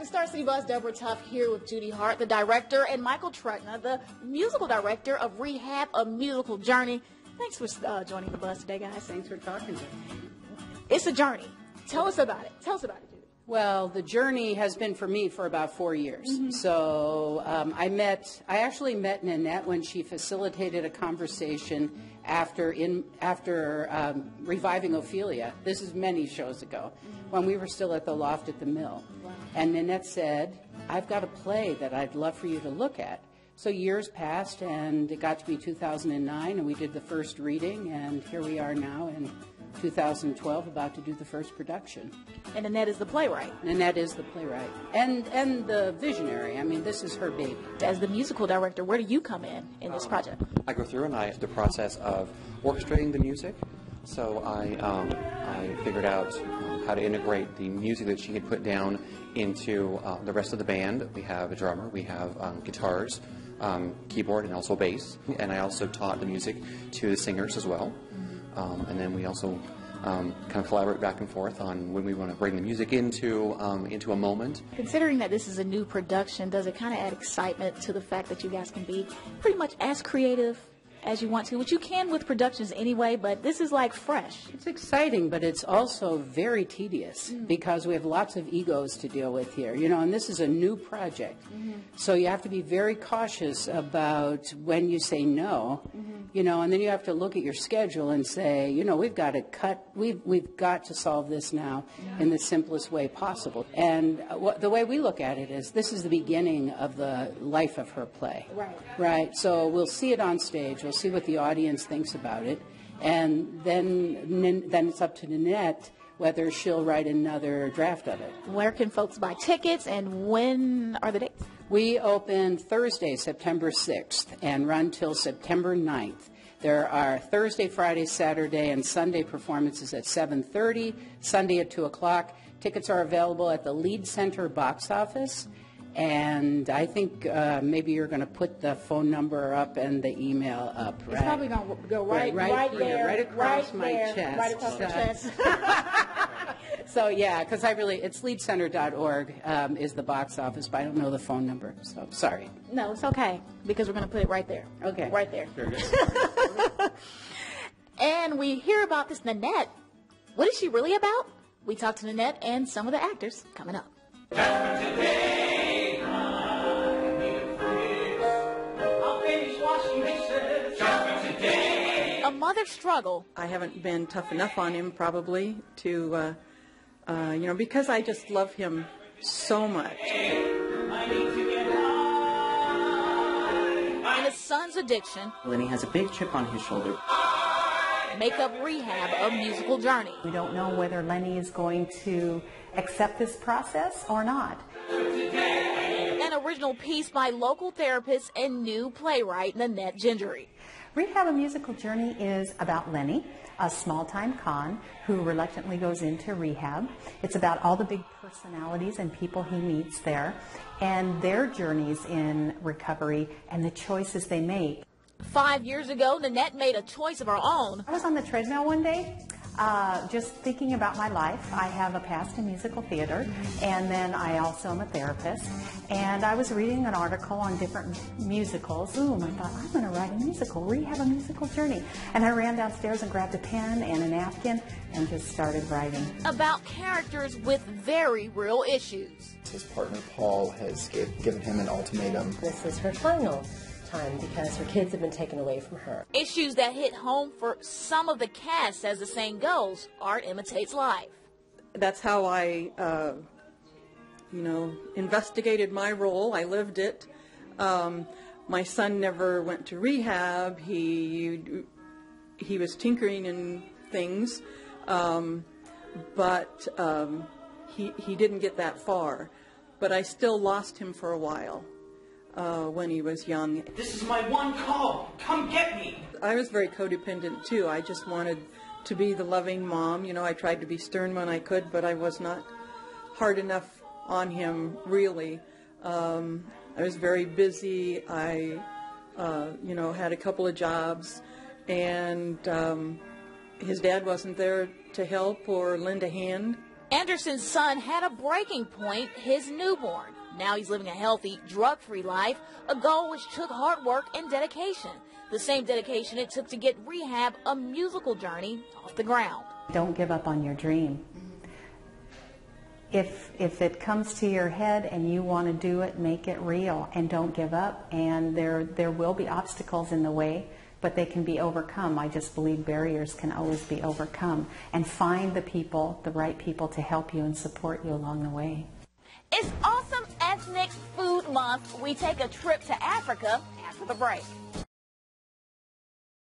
to Star City Buzz. Deborah Tuff here with Judy Hart, the director, and Michael Truntna, the musical director of Rehab, A Musical Journey. Thanks for joining the buzz today, guys. Thanks for talking to me. It's a journey. Tell us about it. Tell us about it, Judy. Well, the journey has been for me for about 4 years. So I actually met Nanette when she facilitated a conversation after reviving Ophelia. This is many shows ago, when we were still at the Loft at the Mill. Wow. And Nanette said, I've got a play that I'd love for you to look at. So years passed, and it got to be 2009, and we did the first reading, and here we are now in 2012, about to do the first production. And Nanette is the playwright. Nanette is the playwright and the visionary. I mean, this is her baby. As the musical director, where do you come in this project? I go through and I do the process of orchestrating the music. So I figured out how to integrate the music that she had put down into the rest of the band. We have a drummer, we have guitars, keyboard, and also bass. And I also taught the music to the singers as well. And then we also kind of collaborate back and forth on when we want to bring the music into a moment. Considering that this is a new production, does it kind of add excitement to the fact that you guys can be pretty much as creative as you want to, which you can with productions anyway, but this is like fresh? It's exciting, but it's also very tedious because we have lots of egos to deal with here, and this is a new project. So you have to be very cautious about when you say no, and then you have to look at your schedule and say, we've got to we've got to solve this now in the simplest way possible. And the way we look at it is this is the beginning of the life of her play. Right. So we'll see it on stage. We'll see what the audience thinks about it, and then it's up to Nanette whether she'll write another draft of it. Where can folks buy tickets, and when are the dates? We open Thursday, September 6th, and run till September 9th. There are Thursday, Friday, Saturday, and Sunday performances at 7:30, Sunday at 2 o'clock. Tickets are available at the Lead Center box office. And I think maybe you're going to put the phone number up and the email up, right? It's probably going to go right here, there. right across my chest. Right across the chest. So, yeah, because it's leadcenter.org is the box office, but I don't know the phone number, so sorry. No, it's okay, because we're going to put it right there. Okay. Right there. Very good. And we hear about this Nanette. What is she really about? We talk to Nanette and some of the actors coming up. A mother's struggle. I haven't been tough enough on him probably to, because I just love him so much. And his son's addiction. Lenny has a big chip on his shoulder. Make up Rehab, A Musical Journey. We don't know whether Lenny is going to accept this process or not. An original piece by local therapist and new playwright Nanette Gingery. Rehab, A Musical Journey is about Lenny, a small-time con who reluctantly goes into rehab. It's about all the big personalities and people he meets there and their journeys in recovery and the choices they make. 5 years ago, Nanette made a choice of her own. I was on the treadmill one day, just thinking about my life. I have a past in musical theater, and then I also am a therapist. And I was reading an article on different musicals. And I thought, I'm going to write a musical, Rehab, A Musical Journey. And I ran downstairs and grabbed a pen and a napkin and just started writing. About characters with very real issues. His partner, Paul, has given him an ultimatum. This is her final time because her kids have been taken away from her. Issues that hit home for some of the cast, as the saying goes, art imitates life. That's how I, investigated my role. I lived it. My son never went to rehab. He was tinkering in things, but he didn't get that far. But I still lost him for a while. When he was young. This is my one call. Come get me. I was very codependent too. I just wanted to be the loving mom. I tried to be stern when I could, but I was not hard enough on him, really. I was very busy. I, had a couple of jobs, and his dad wasn't there to help or lend a hand. Anderson's son had a breaking point, his newborn. Now he's living a healthy, drug-free life, a goal which took hard work and dedication. The same dedication it took to get Rehab, a musical journey, off the ground. Don't give up on your dream. If it comes to your head and you want to do it, make it real and don't give up. And there will be obstacles in the way, but they can be overcome. I just believe barriers can always be overcome. And find the people, the right people to help you and support you along the way. It's Awesome Ethnic Food Month. We take a trip to Africa after the break.